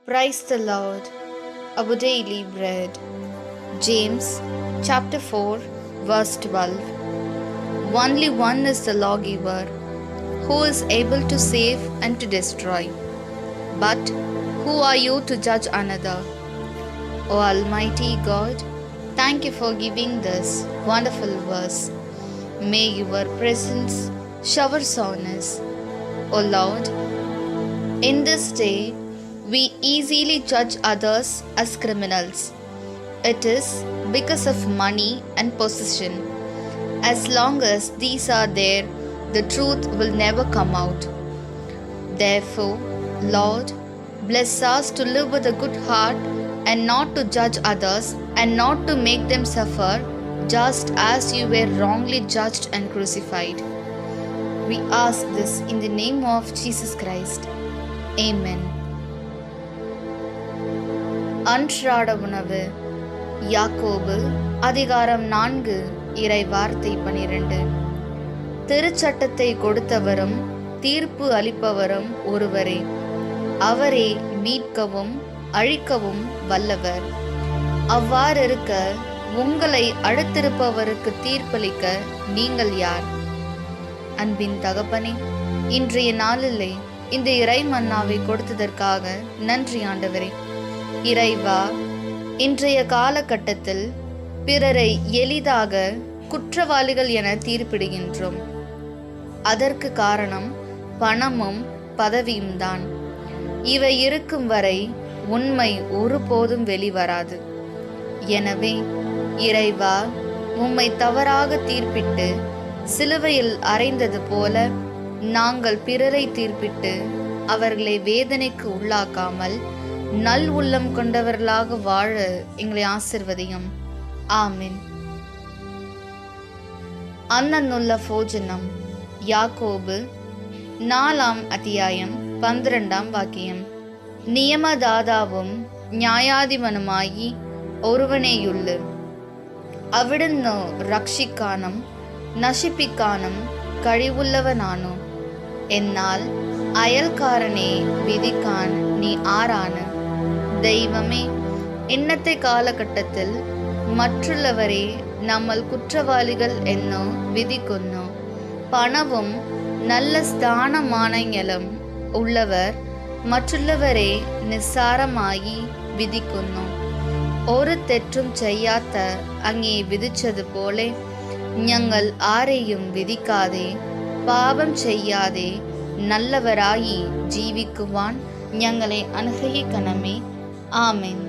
Praise the Lord, our daily bread. James chapter 4, verse 12. Only one is the lawgiver, who is able to save and to destroy. But who are you to judge another? O Almighty God, thank you for giving this wonderful verse. May your presence showers on us. O Lord, in this day, we easily judge others as criminals. It is because of money and possession. As long as these are there, the truth will never come out. Therefore, Lord, bless us to live with a good heart and not to judge others and not to make them suffer, just as you were wrongly judged and crucified. We ask this in the name of Jesus Christ. Amen. அன்றாட உணவு. யாக்கோபு அதிகாரம் 4 இறை வார்த்தை 12. திருச்சட்டத்தை கொடுத்தவரும் தீர்ப்பு அளிப்பவரும் ஒருவரே. அவரே மீட்கவும் அழிக்கவும் வல்லவர். அவ்வாறிருக்க உங்களை அடுத்திருப்பவருக்கு தீர்ப்பளிக்க நீங்கள் யார்? அன்பின் தகப்பனே, இன்றைய நாளிலே இந்த இறை மன்னாவை கொடுத்ததற்காக நன்றி ஆண்டவரே. இறைவா, இன்றைய காலகட்டத்தில் பிறரை எளிதாக குற்றவாளிகள் என தீர்ப்பிடுகின்றோம். அதற்கு காரணம் பணமும் பதவியும் தான். இவை இருக்கும் வரை உண்மை ஒருபோதும் வெளிவராது. எனவே இறைவா, உம்மை தவறாக தீர்ப்பிட்டு சிலுவையில் அறைந்தது போல நாங்கள் பிறரை தீர்ப்பிட்டு அவர்களை வேதனைக்கு உள்ளாக்காமல் நல் உள்ளம் கொண்டவர்களாக வாழ எங்களை ஆசிர்வதியும். ஆமென். அன்னன்னுள்ள போஜனம். யாக்கோபு 4 அத்தியாயம் 12 வாக்கியம். நியமதாதாவும் ന്യായാധിപനുമായി ഒരുവനേയുള്ളു. അവിടുന്ന് രക്ഷിക്കാനും നശിപ്പിക്കാനും കഴിവുള്ളവനാണു. എന്നാൽ അയൽക്കാരനെ വിധിക്കാൻ നീ ആരാണ്? ദൈവമേ, ഇന്നത്തെ കാലഘട്ടത്തിൽ മറ്റുള്ളവരെ നമ്മൾ കുറ്റവാളികൾ എന്ന് വിധിക്കുന്നു. പണവും നല്ല സ്ഥാനമാനങ്ങളും ഉള്ളവർ മറ്റുള്ളവരെ നിസ്സാരമായി വിധിക്കുന്നു. ഒരു തെറ്റും ചെയ്യാത്ത അങ്ങേ വിധിച്ചതുപോലെ ഞങ്ങൾ ആരെയും വിധിക്കാതെ പാപം ചെയ്യാതെ നല്ലവരായി ജീവിക്കുവാൻ ഞങ്ങളെ അനുഗ്രഹിക്കണമേ. ആമേൻ.